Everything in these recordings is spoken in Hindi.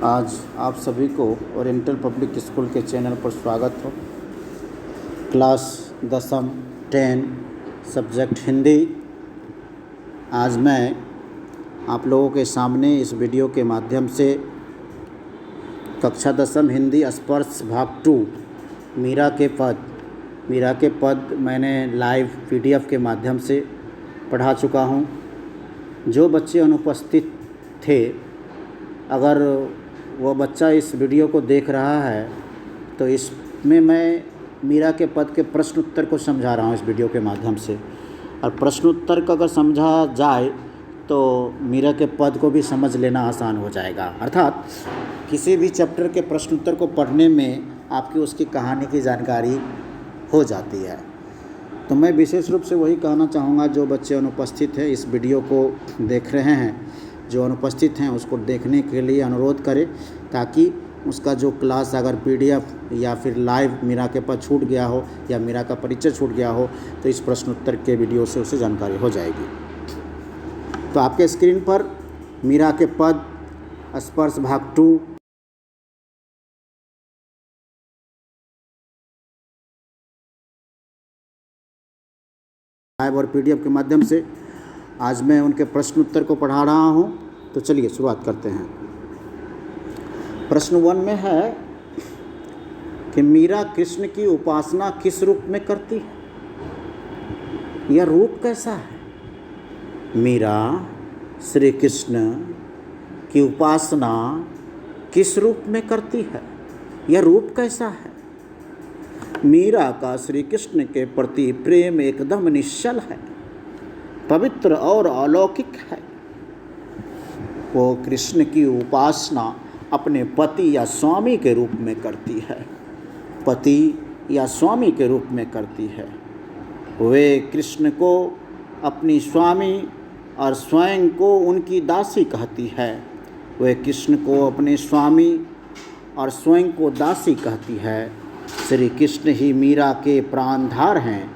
आज आप सभी को ओरिएंटल पब्लिक स्कूल के चैनल पर स्वागत हो। क्लास 10वीं 10 सब्जेक्ट हिंदी। आज मैं आप लोगों के सामने इस वीडियो के माध्यम से कक्षा 10वीं हिंदी स्पर्श भाग 2 मीरा के पद मैंने लाइव PDF के माध्यम से पढ़ा चुका हूँ। जो बच्चे अनुपस्थित थे, अगर वो बच्चा इस वीडियो को देख रहा है तो इसमें मैं मीरा के पद के प्रश्न उत्तर को समझा रहा हूँ इस वीडियो के माध्यम से। और प्रश्न उत्तर को अगर समझा जाए तो मीरा के पद को भी समझ लेना आसान हो जाएगा। अर्थात किसी भी चैप्टर के प्रश्न उत्तर को पढ़ने में आपकी उसकी कहानी की जानकारी हो जाती है। तो मैं विशेष रूप से वही कहना चाहूँगा, जो बच्चे अनुपस्थित हैं इस वीडियो को देख रहे हैं, जो अनुपस्थित हैं उसको देखने के लिए अनुरोध करें, ताकि उसका जो क्लास अगर PDF या फिर लाइव मीरा के पद छूट गया हो या मीरा का परिचय छूट गया हो तो इस प्रश्न उत्तर के वीडियो से उसे जानकारी हो जाएगी। तो आपके स्क्रीन पर मीरा के पद स्पर्श भाग 2 लाइव और PDF के माध्यम से आज मैं उनके प्रश्न उत्तर को पढ़ा रहा हूँ। तो चलिए शुरुआत करते हैं। प्रश्न 1 में है कि मीरा कृष्ण की उपासना किस रूप में करती है? यह रूप कैसा है? मीरा श्री कृष्ण की उपासना किस रूप में करती है? यह रूप कैसा है? मीरा का श्री कृष्ण के प्रति प्रेम एकदम निश्चल है, पवित्र और अलौकिक है। वो कृष्ण की उपासना अपने पति या स्वामी के रूप में करती है, पति या स्वामी के रूप में करती है। वे कृष्ण को अपनी स्वामी और स्वयं को उनकी दासी कहती है। वे कृष्ण को अपने स्वामी और स्वयं को दासी कहती है। श्री कृष्ण ही मीरा के प्राणधार हैं।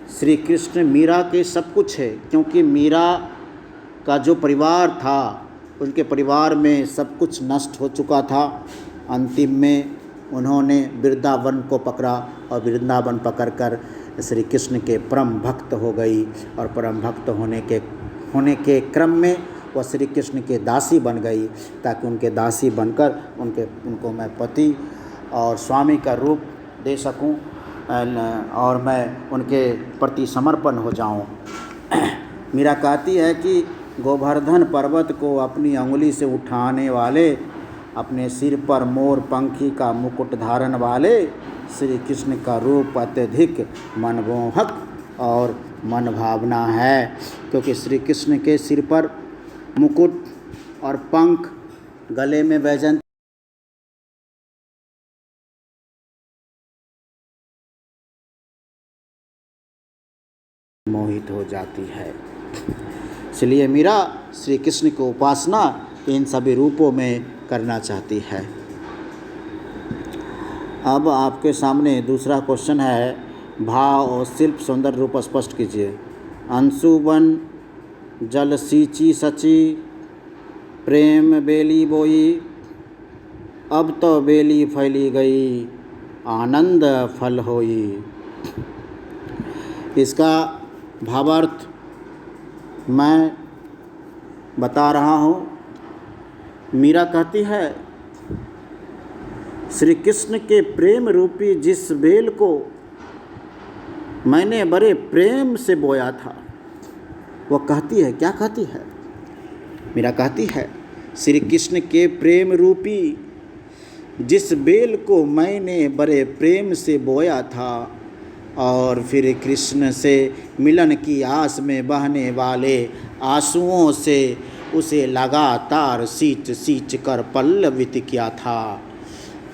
श्री कृष्ण मीरा के सब कुछ है, क्योंकि मीरा का जो परिवार था उनके परिवार में सब कुछ नष्ट हो चुका था। अंतिम में उन्होंने वृंदावन को पकड़ा और वृंदावन पकड़कर श्री कृष्ण के परम भक्त हो गई, और परम भक्त होने के क्रम में वह श्री कृष्ण के दासी बन गई, ताकि उनके दासी बनकर उनको मैं पति और स्वामी का रूप दे सकूं और मैं उनके प्रति समर्पण हो जाऊं। मीरा कहती है कि गोवर्धन पर्वत को अपनी अंगुली से उठाने वाले, अपने सिर पर मोर पंखी का मुकुट धारण वाले श्री कृष्ण का रूप अत्यधिक मनमोहक और मनभावना है, क्योंकि श्री कृष्ण के सिर पर मुकुट और पंख, गले में वैजयंती मोहित हो जाती है। इसलिए मीरा श्री कृष्ण की उपासना इन सभी रूपों में करना चाहती है। अब आपके सामने दूसरा क्वेश्चन है, भाव और शिल्प सौंदर्य रूप स्पष्ट कीजिए। अंशुवन जल सींची सची, प्रेम बेली बोई, अब तो बेली फैली गई, आनंद फल होई। इसका भावार्थ मैं बता रहा हूँ। मीरा कहती है, श्री कृष्ण के प्रेम रूपी जिस बेल को मैंने बड़े प्रेम से बोया था, वो कहती है, क्या कहती है? मीरा कहती है, श्री कृष्ण के प्रेम रूपी जिस बेल को मैंने बड़े प्रेम से बोया था, और फिर कृष्ण से मिलन की आस में बहने वाले आंसुओं से उसे लगातार सींच कर पल्लवित किया था।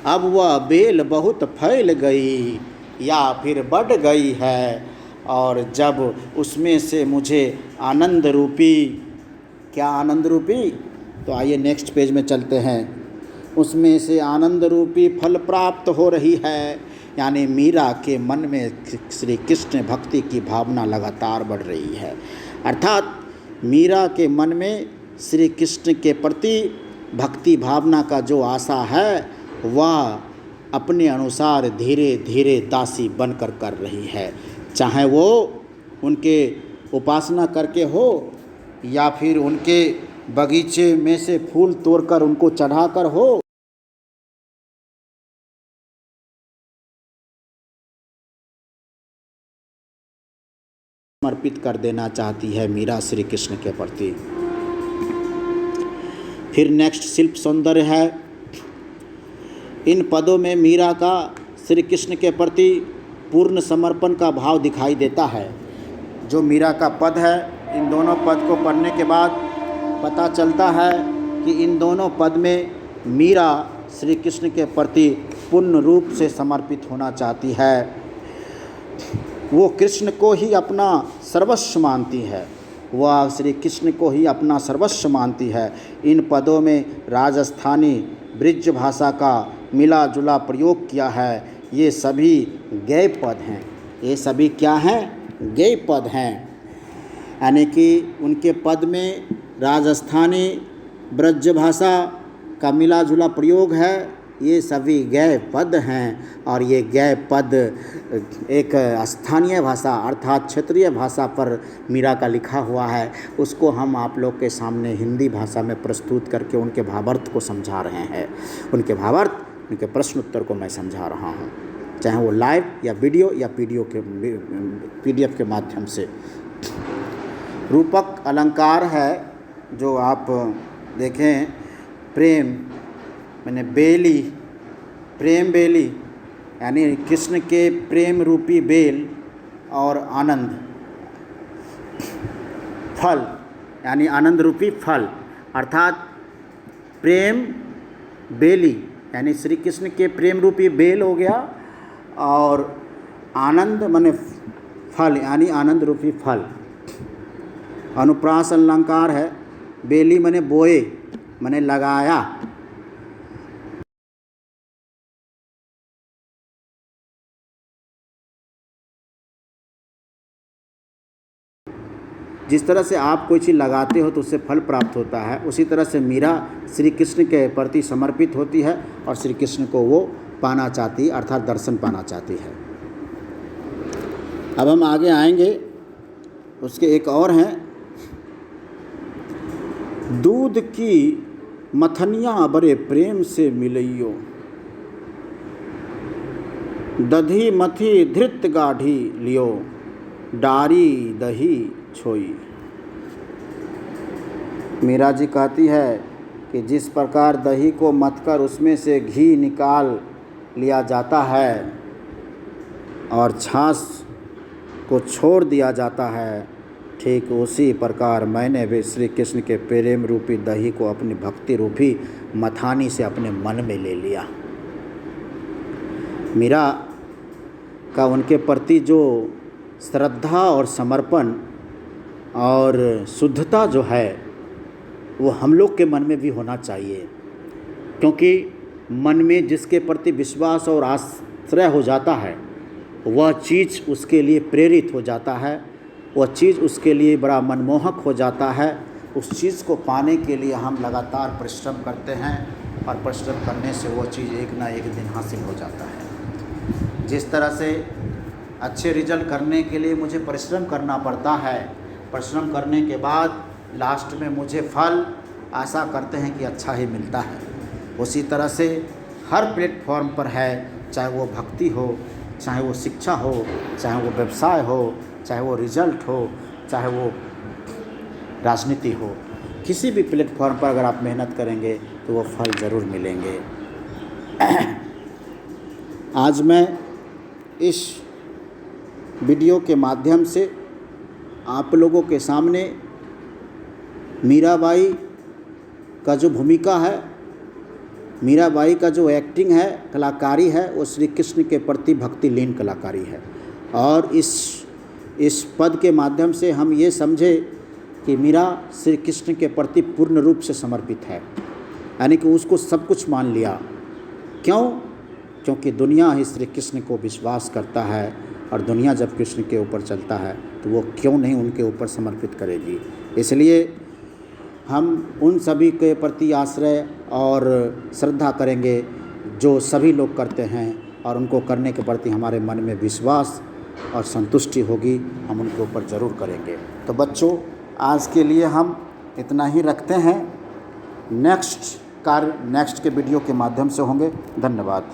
अब वह बेल बहुत फैल गई या फिर बढ़ गई है, और जब उसमें से मुझे आनंद रूपी, क्या आनंद रूपी? तो आइए नेक्स्ट पेज में चलते हैं। उसमें से आनंद रूपी फल प्राप्त हो रही है, यानी मीरा के मन में श्री कृष्ण भक्ति की भावना लगातार बढ़ रही है। अर्थात मीरा के मन में श्री कृष्ण के प्रति भक्ति भावना का जो आशा है वह अपने अनुसार धीरे धीरे दासी बनकर कर रही है, चाहे वो उनके उपासना करके हो या फिर उनके बगीचे में से फूल तोड़कर उनको चढ़ाकर हो। समर्पित कर देना चाहती है मीरा श्री कृष्ण के प्रति। फिर नेक्स्ट शिल्प सौंदर्य है। इन पदों में मीरा का श्री कृष्ण के प्रति पूर्ण समर्पण का भाव दिखाई देता है। जो मीरा का पद है, इन दोनों पद को पढ़ने के बाद पता चलता है कि इन दोनों पद में मीरा श्री कृष्ण के प्रति पूर्ण रूप से समर्पित होना चाहती है। वो कृष्ण को ही अपना सर्वस्व मानती है, वह श्री कृष्ण को ही अपना सर्वस्व मानती है। इन पदों में राजस्थानी ब्रिज भाषा का मिला जुला प्रयोग किया है। ये सभी गए पद हैं। ये सभी क्या हैं? गए पद हैं, यानी कि उनके पद में राजस्थानी ब्रज भाषा का मिला जुला प्रयोग है। ये सभी गए पद हैं और ये गए पद एक स्थानीय भाषा अर्थात क्षेत्रीय भाषा पर मीरा का लिखा हुआ है। उसको हम आप लोग के सामने हिंदी भाषा में प्रस्तुत करके उनके भावार्थ को समझा रहे हैं। उनके भावार्थ, उनके प्रश्न उत्तर को मैं समझा रहा हूँ, चाहे वो लाइव या वीडियो या PDF के माध्यम से। रूपक अलंकार है जो आप देखें, प्रेम मैंने बेली, प्रेम बेली यानी कृष्ण के प्रेम रूपी बेल, और आनंद फल यानी आनंद रूपी फल, अर्थात प्रेम बेली यानी श्री कृष्ण के प्रेम रूपी बेल हो गया, और आनंद माने फल यानी आनंद रूपी फल। अनुप्रास अलंकार है। बेली माने बोए माने लगाया, जिस तरह से आप कोई चीज़ लगाते हो तो उससे फल प्राप्त होता है, उसी तरह से मीरा श्री कृष्ण के प्रति समर्पित होती है और श्री कृष्ण को वो पाना चाहती है, अर्थात दर्शन पाना चाहती है। अब हम आगे आएंगे, उसके एक और हैं। दूध की मथनियाँ बड़े प्रेम से मिलइयो, दधी मथी धृत गाढ़ी लियो, डारी दही छोई। मीरा जी कहती है कि जिस प्रकार दही को मथकर उसमें से घी निकाल लिया जाता है और छाछ को छोड़ दिया जाता है, ठीक उसी प्रकार मैंने भी श्री कृष्ण के प्रेम रूपी दही को अपनी भक्ति रूपी मथानी से अपने मन में ले लिया। मीरा का उनके प्रति जो श्रद्धा और समर्पण और शुद्धता जो है वो हम लोग के मन में भी होना चाहिए, क्योंकि मन में जिसके प्रति विश्वास और आश्रय हो जाता है वह चीज़ उसके लिए प्रेरित हो जाता है, वह चीज़ उसके लिए बड़ा मनमोहक हो जाता है। उस चीज़ को पाने के लिए हम लगातार परिश्रम करते हैं और परिश्रम करने से वो चीज़ एक ना एक दिन हासिल हो जाता है। जिस तरह से अच्छे रिजल्ट करने के लिए मुझे परिश्रम करना पड़ता है, परिश्रम करने के बाद लास्ट में मुझे फल आशा करते हैं कि अच्छा ही मिलता है, उसी तरह से हर प्लेटफॉर्म पर है, चाहे वो भक्ति हो, चाहे वो शिक्षा हो, चाहे वो व्यवसाय हो, चाहे वो रिजल्ट हो, चाहे वो राजनीति हो, किसी भी प्लेटफॉर्म पर अगर आप मेहनत करेंगे तो वो फल ज़रूर मिलेंगे। आज मैं इस वीडियो के माध्यम से आप लोगों के सामने मीराबाई का जो भूमिका है, मीराबाई का जो एक्टिंग है, कलाकारी है, वो श्री कृष्ण के प्रति भक्ति लीन कलाकारी है। और इस पद के माध्यम से हम ये समझे कि मीरा श्री कृष्ण के प्रति पूर्ण रूप से समर्पित है, यानी कि उसको सब कुछ मान लिया। क्यों? क्योंकि दुनिया ही श्री कृष्ण को विश्वास करता है, और दुनिया जब कृष्ण के ऊपर चलता है तो वो क्यों नहीं उनके ऊपर समर्पित करेगी। इसलिए हम उन सभी के प्रति आश्रय और श्रद्धा करेंगे जो सभी लोग करते हैं, और उनको करने के प्रति हमारे मन में विश्वास और संतुष्टि होगी, हम उनके ऊपर ज़रूर करेंगे। तो बच्चों, आज के लिए हम इतना ही रखते हैं। नेक्स्ट कार्य नेक्स्ट के वीडियो के माध्यम से होंगे। धन्यवाद।